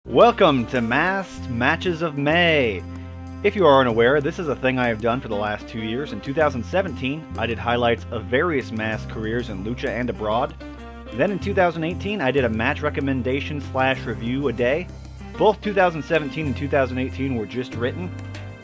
Welcome to Masked Matches of May. If you are unaware, this is a thing I have done for the last 2 years. In 2017, I did highlights of various masked careers in Lucha and abroad. Then in 2018, I did a match recommendation / review a day. Both 2017 and 2018 were just written,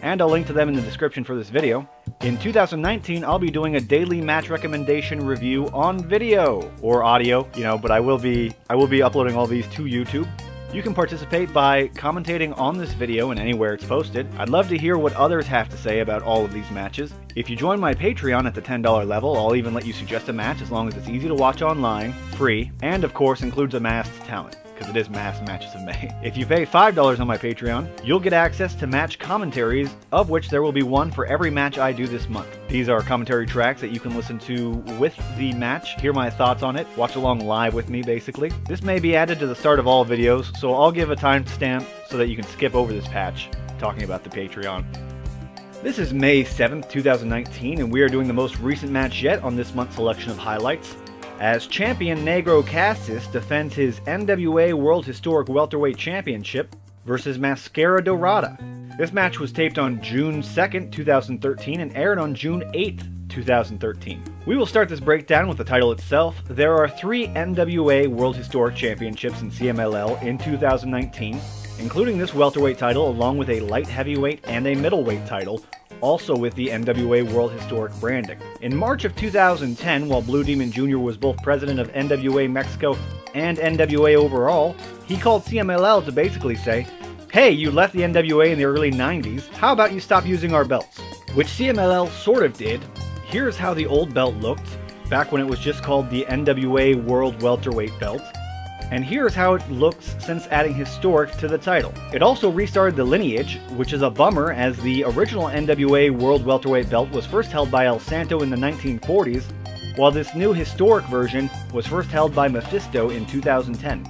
and I'll link to them in the description for this video. In 2019, I'll be doing a daily match recommendation review on video, or audio, but I will be uploading all these to YouTube. You can participate by commentating on this video and anywhere it's posted. I'd love to hear what others have to say about all of these matches. If you join my Patreon at the $10 level, I'll even let you suggest a match as long as it's easy to watch online, free, and of course includes a masked talent, because it is Masked Matches of May. If you pay $5 on my Patreon, you'll get access to match commentaries, of which there will be one for every match I do this month. These are commentary tracks that you can listen to with the match, hear my thoughts on it, watch along live with me basically. This may be added to the start of all videos, so I'll give a timestamp so that you can skip over this patch talking about the Patreon. This is May 7th, 2019, and we are doing the most recent match yet on this month's selection of highlights, as champion Negro Casas defends his NWA World Historic Welterweight Championship versus Mascara Dorada. This match was taped on June 2nd, 2013 and aired on June 8th, 2013. We will start this breakdown with the title itself. There are 3 NWA World Historic Championships in CMLL in 2019, including this welterweight title along with a light heavyweight and a middleweight title, also with the NWA World Historic branding. In March of 2010, while Blue Demon Jr. was both president of NWA Mexico and NWA overall, he called CMLL to basically say, hey, you left the NWA in the early 90s, how about you stop using our belts? Which CMLL sort of did. Here's how the old belt looked, back when it was just called the NWA World Welterweight belt. And here's how it looks since adding historic to the title. It also restarted the lineage, which is a bummer as the original NWA World Welterweight belt was first held by El Santo in the 1940s, while this new historic version was first held by Mephisto in 2010.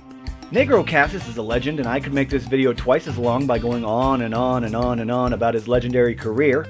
Negro Casas is a legend, and I could make this video twice as long by going on and on and on and on about his legendary career.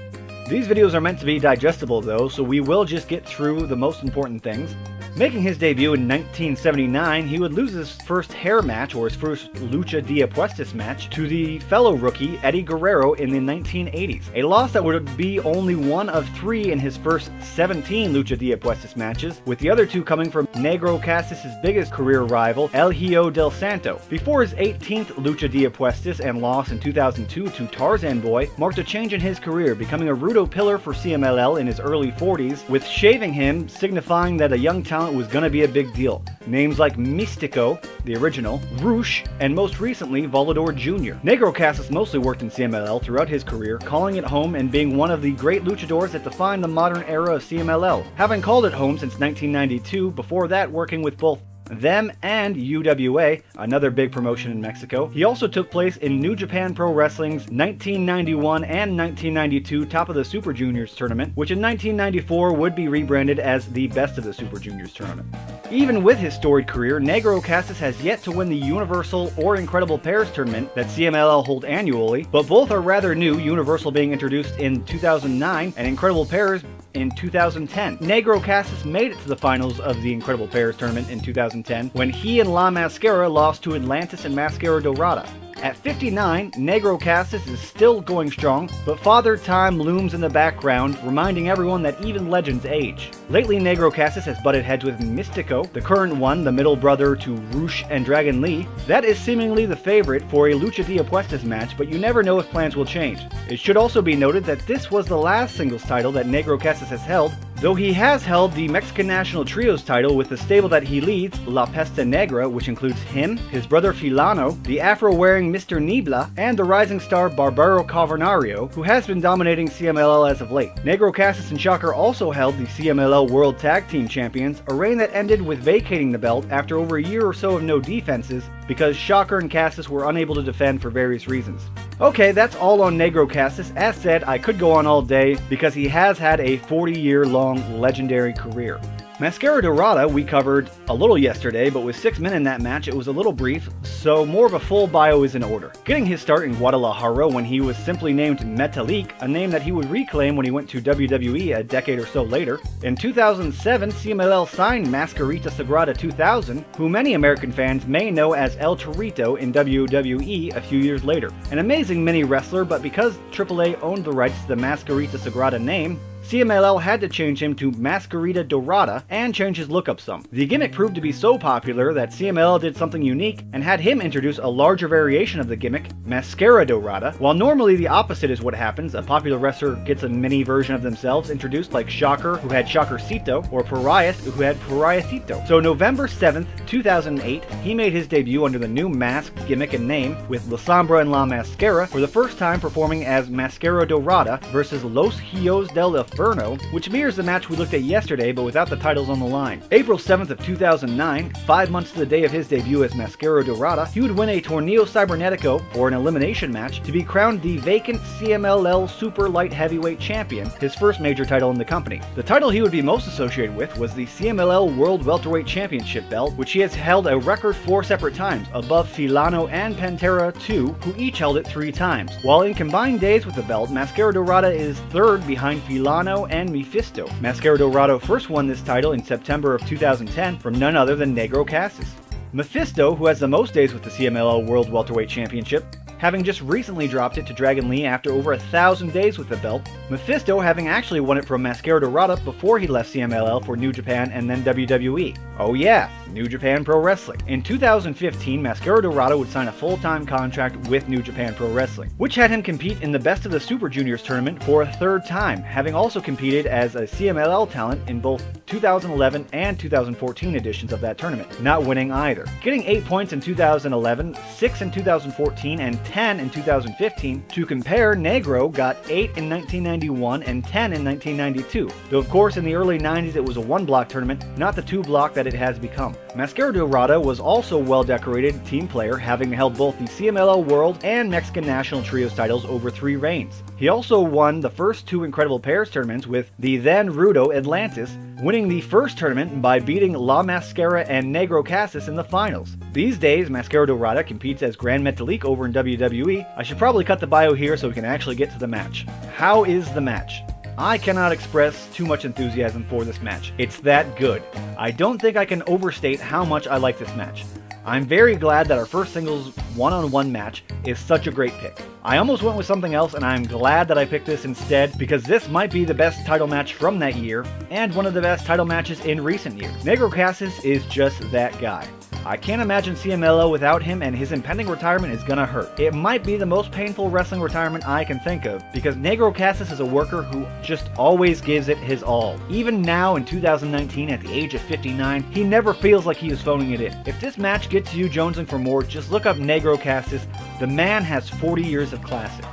These videos are meant to be digestible though, so we will just get through the most important things. Making his debut in 1979, he would lose his first hair match, or his first Lucha de Apuestas match, to the fellow rookie Eddie Guerrero in the 1980s. A loss that would be only one of 3 in his first 17 Lucha de Apuestas matches, with the other 2 coming from Negro Casas' biggest career rival, El Hijo del Santo. Before his 18th Lucha de Apuestas and loss in 2002 to Tarzan Boy marked a change in his career, becoming a Rudo pillar for CMLL in his early 40s, with shaving him signifying that a young talent was gonna be a big deal. Names like Mystico, the original, Roosh, and most recently Volador Jr. Negro Casas mostly worked in CMLL throughout his career, calling it home and being one of the great luchadors that defined the modern era of CMLL, having called it home since 1992, before that working with both them and UWA, another big promotion in Mexico. He also took place in New Japan Pro Wrestling's 1991 and 1992 Top of the Super Juniors tournament, which in 1994 would be rebranded as the Best of the Super Juniors tournament. Even with his storied career, Negro Casas has yet to win the Universal or Incredible Pairs tournament that CMLL hold annually, but both are rather new, Universal being introduced in 2009 and Incredible Pairs in 2010. Negro Casas made it to the finals of the Incredible Pairs tournament in 2010 when he and La Mascara lost to Atlantis and Mascara Dorada. At 59, Negro Casas is still going strong, but Father Time looms in the background, reminding everyone that even legends age. Lately, Negro Casas has butted heads with Mystico, the current one, the middle brother to Roosh and Dragon Lee. That is seemingly the favorite for a Lucha de Apuestas match, but you never know if plans will change. It should also be noted that this was the last singles title that Negro Casas has held, though he has held the Mexican National Trios title with the stable that he leads, La Pesta Negra, which includes him, his brother Filano, the Afro-wearing Mr. Nibla, and the rising star Barbaro Cavernario, who has been dominating CMLL as of late. Negro Casas and Shocker also held the CMLL World Tag Team Champions, a reign that ended with vacating the belt after over a year or so of no defenses, because Shocker and Casas were unable to defend for various reasons. Okay, that's all on Negro Casas. As said, I could go on all day because he has had a 40-year-long legendary career. Mascara Dorada we covered a little yesterday, but with 6 men in that match it was a little brief, so more of a full bio is in order. Getting his start in Guadalajara when he was simply named Metalik, a name that he would reclaim when he went to WWE a decade or so later. In 2007, CMLL signed Mascarita Sagrada 2000, who many American fans may know as El Torito in WWE a few years later. An amazing mini wrestler, but because AAA owned the rights to the Mascarita Sagrada name, CMLL had to change him to Mascarita Dorada and change his look up some. The gimmick proved to be so popular that CMLL did something unique and had him introduce a larger variation of the gimmick, Mascara Dorada. While normally the opposite is what happens, a popular wrestler gets a mini version of themselves introduced, like Shocker, who had Shockercito, or Pariah, who had Pariahcito. So November 7th, 2008, he made his debut under the new mask, gimmick, and name with La Sombra and La Mascara for the first time performing as Mascara Dorada versus Los Hios del Inferno, which mirrors the match we looked at yesterday but without the titles on the line. April 7th of 2009, 5 months to the day of his debut as Mascara Dorada, he would win a Torneo Cibernetico, or an elimination match, to be crowned the vacant CMLL Super Light Heavyweight Champion, his first major title in the company. The title he would be most associated with was the CMLL World Welterweight Championship belt, which he has held a record 4 separate times, above Filano and Pantera II, who each held it 3 times. While in combined days with the belt, Mascara Dorada is third behind Filano and Mephisto. Mascara Dorada first won this title in September of 2010 from none other than Negro Casas. Mephisto, who has the most days with the CMLL World Welterweight Championship, having just recently dropped it to Dragon Lee after over 1,000 days with the belt. Mephisto having actually won it from Mascara Dorada before he left CMLL for New Japan and then WWE. Oh yeah, New Japan Pro Wrestling. In 2015, Mascara Dorada would sign a full-time contract with New Japan Pro Wrestling, which had him compete in the Best of the Super Juniors tournament for a 3rd time, having also competed as a CMLL talent in both 2011 and 2014 editions of that tournament, not winning either. Getting 8 points in 2011, 6 in 2014, and 10 in 2015. To compare, Negro got 8 in 1991 and 10 in 1992, though of course in the early 90s it was a 1-block tournament, not the 2-block that it has become. Mascara Dorada was also a well-decorated team player, having held both the CMLL World and Mexican National Trios titles over 3 reigns. He also won the first 2 Incredible Pairs tournaments with the then Rudo Atlantis, winning the first tournament by beating La Mascara and Negro Casas in the finals. These days, Mascara Dorada competes as Grand Metalik over in WWE. I should probably cut the bio here so we can actually get to the match. How is the match? I cannot express too much enthusiasm for this match. It's that good. I don't think I can overstate how much I like this match. I'm very glad that our first singles one-on-one match is such a great pick. I almost went with something else, and I'm glad that I picked this instead, because this might be the best title match from that year, and one of the best title matches in recent years. Negro Casas is just that guy. I can't imagine CMLL without him, and his impending retirement is gonna hurt. It might be the most painful wrestling retirement I can think of, because Negro Casas is a worker who just always gives it his all. Even now in 2019, at the age of 59, he never feels like he is phoning it in. If this match gets you jonesing for more, just look up Negro Casas. The man has 40 years of classics.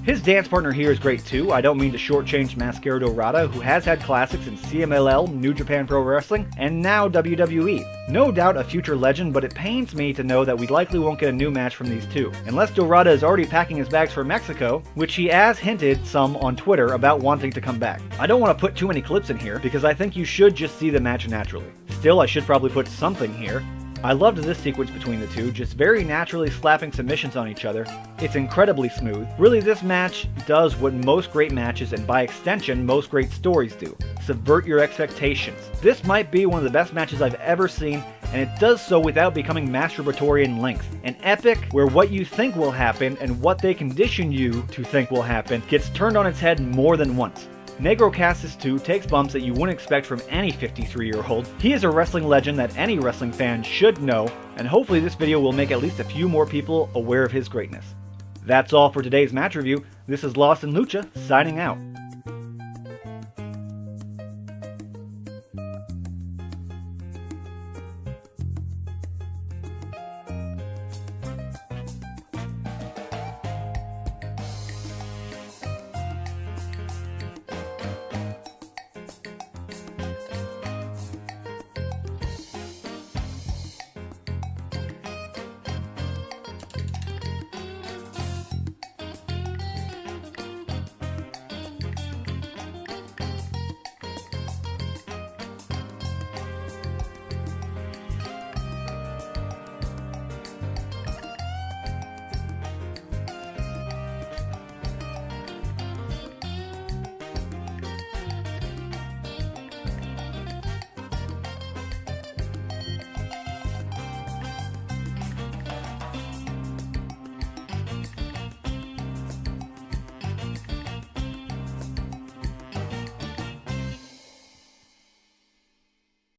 His dance partner here is great too. I don't mean to shortchange Mascara Dorada, who has had classics in CMLL, New Japan Pro Wrestling, and now WWE. No doubt a future legend, but it pains me to know that we likely won't get a new match from these two, unless Dorada is already packing his bags for Mexico, which he has hinted some on Twitter about wanting to come back. I don't want to put too many clips in here, because I think you should just see the match naturally. Still, I should probably put something here. I loved this sequence between the two, just very naturally slapping submissions on each other. It's incredibly smooth. Really, this match does what most great matches, and by extension, most great stories do. Subvert your expectations. This might be one of the best matches I've ever seen, and it does so without becoming masturbatory in length. An epic where what you think will happen and what they condition you to think will happen gets turned on its head more than once. Negro Casas 2 takes bumps that you wouldn't expect from any 53-year-old. He is a wrestling legend that any wrestling fan should know, and hopefully this video will make at least a few more people aware of his greatness. That's all for today's match review. This is Lost in Lucha, signing out.